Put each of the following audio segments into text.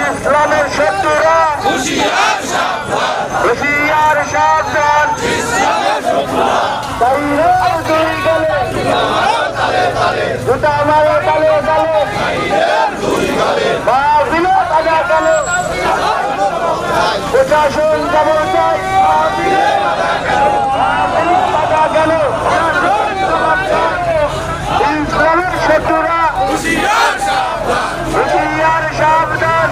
ইসলামের শত্রুরা হুঁশিয়ার সাবধান, জুতা মারো তালে তালে, মাহফিলে বাধা গেলে, প্রশাসন যেমন চাই মাহফিলে বাধা গেল। ইসলামের শত্রুরা হুঁশিয়ার সাবধান, হুঁশিয়ার সাবধান।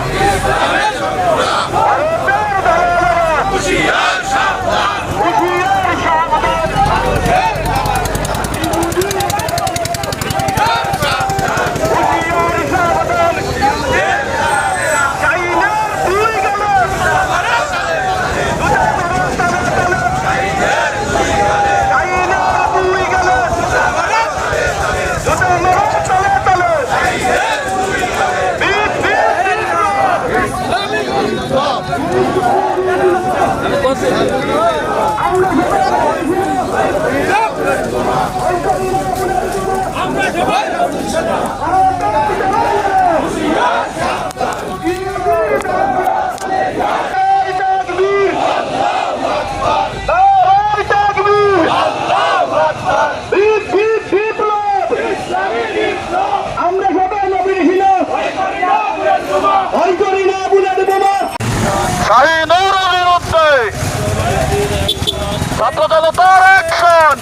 ছাত্র জনতার অ্যাকশন,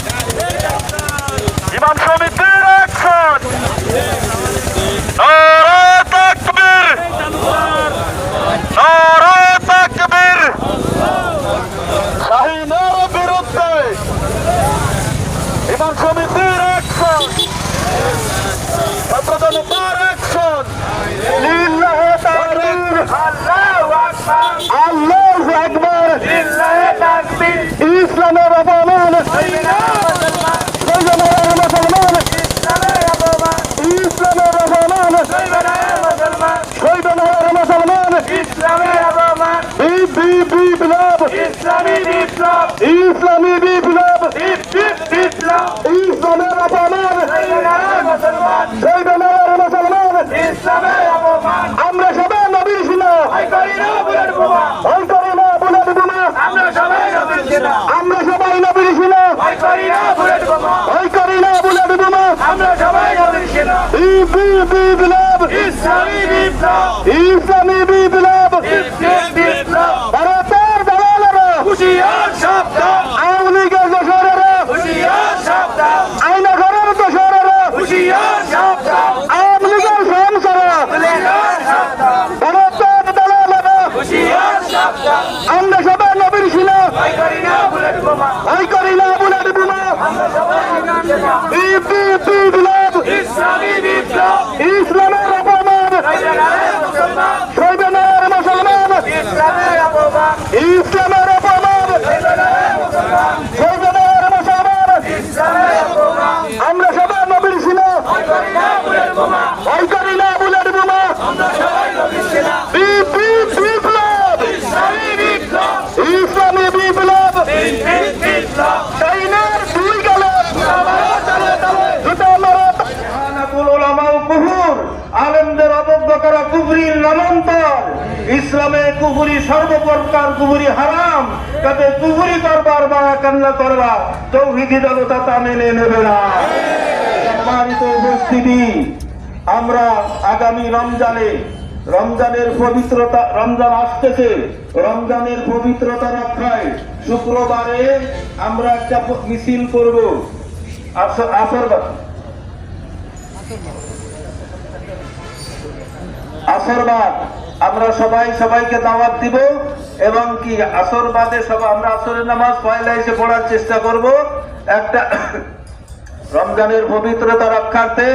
ইমাম সমিতির অ্যাকশন, নারে তাকবীর, নারে তাকবীর। শাহীনের বিরুদ্ধে ইমাম সমিতির অ্যাকশন, ছাত্র জনতার অ্যাকশন। লিল্লাহি তাকবীর, আল্লাহু আকবার, আল্লাহু আকবার, লিল্লাহি তাকবীর। ইসলামের অপমান, ইসলামের অপমান, ইসলামের অপমান, ইসলামের অপমান, শহীদের মুসলমান, ইসলামের অপমান। বিপ্লব, ইসলামী বিপ্লব, ইসলামী বিপ্লব, ইসলামের অপমান, শহীদের মুসলমান, ইসলামের অপমান। আমরা সবাই নবীর ছিলাম, ভয় করি না বুলেট বোমা, ভয় করি না বুলেট বোমা। আমরা সবাই নবীর ছিলাম, আমরা সবাই নবীর ছিলাম, ভয় করি না বুলেট বোমা, ভয় করি না বুলেট বোমা। আমরা সবাই নবীর ছিলাম। বিপ্লব, ইসলামী বিপ্লব, ইসলামী বিপ্লব, বিপ্লব। ভারতের দালালেরা হুঁশিয়ার সাবধান, আওয়ামী লীগের দোসরেরা হুঁশিয়ার সাবধান, আইনাঘরের দোসরেরা হুঁশিয়ার সাবধান, আওয়ামী লীগের সহসরা হুঁশিয়ার সাবধান, ভারতের দালালেরা হুঁশিয়ার সাবধান। আমরা সবাই নবীর ছিলাম, ভয় করি না বুলেট বোমা, ভয় করি না বুলেট বোমা। আমরা সবাই নবীর ছিলাম। বিপ্লব, ইসলামী বিপ্লব, ইসলামের অপমান, শহীদের মুসলমান, ইসলামের অপমান, ইসলামের অপমান, শহীদের মুসলমান, ইসলামের অপমান। আমরা সবাই নবীর ছিলাম, ভয় করি না বুলেট বোমা, ভয় করি না বুলেট বোমা। আমরা সবাই নবীর ছিলাম। বিপ্লব, ইসলামী বিপ্লব, ইসলামী বিপ্লব, বিপ্লব। চাইনার দুই গেলে জুতা মারো। আলেমদের অবজ্ঞা করা কুফরির নামান্তর, ইসলামে কুফরি সর্বপ্রকার কুফরি হারাম, তাতে কুফরি করবার বা কান্না করবা তৌহিদি জনতা তা মেনে নেবে না। সম্মানিত উপস্থিতি, আমরা আগামী রমজানের পবিত্রতা, রমজান আসতেছে, রমজানের পবিত্রতা রক্ষায় শুক্রবারে আমরা একটা মিছিল করব। আসরবাদ আমরা সবাইকে দাওয়াত দিব এবং কি আসরবাদে সবাই আমরা আসরের নামাজ পয়লা এসে পড়ার চেষ্টা করব। একটা রমজানের পবিত্রতা রক্ষার্থে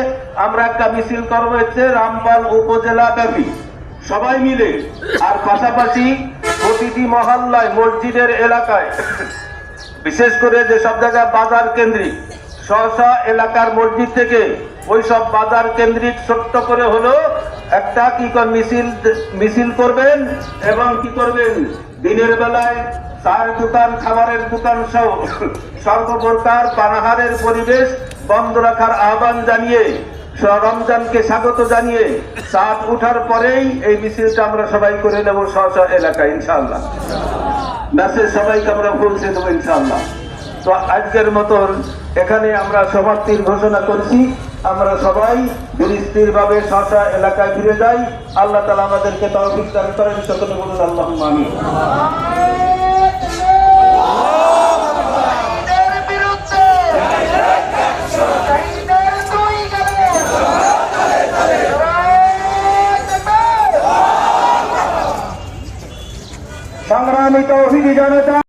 আমরা একটা মিছিল করব হচ্ছে রামপাল উপজেলা ব্যাপী সবাই মিলে, আর পাশাপাশি প্রতিটি মহল্লায় মসজিদের এলাকায়, বিশেষ করে যেসব জায়গায় বাজার কেন্দ্রিক স্ব এলাকার মসজিদ থেকে ওই সব বাজার কেন্দ্রিক ছোট্ট করে হলো একটা মিছিল করবেন এবং কি করবেন দিনের বেলায় চার দোকান, খাবারের দোকান সহ সর্বপ্রকার পানাহারের পরিবেশ বন্ধ রাখার আহ্বান জানিয়ে, রমজানকে স্বাগত জানিয়ে চাঁদ উঠার পরেই এই মিছিলটা আমরা সবাই করে নেব স্ব স্ব এলাকায় ইনশাআল্লাহ। মেসেজ সবাইকে আমরা পৌঁছে দেবো ইনশাআল্লাহ। তো আজকের মতন এখানে আমরা সমাপ্তির ঘোষণা করছি। আমরা সবাই ধীর ভাবে স্ব স্ব এলাকায় ফিরে যাই। আল্লাহ তাআলা আমাদেরকে তৌফিক দান করেন। সকলে বলুন আল্লাহুম্মা আমিন।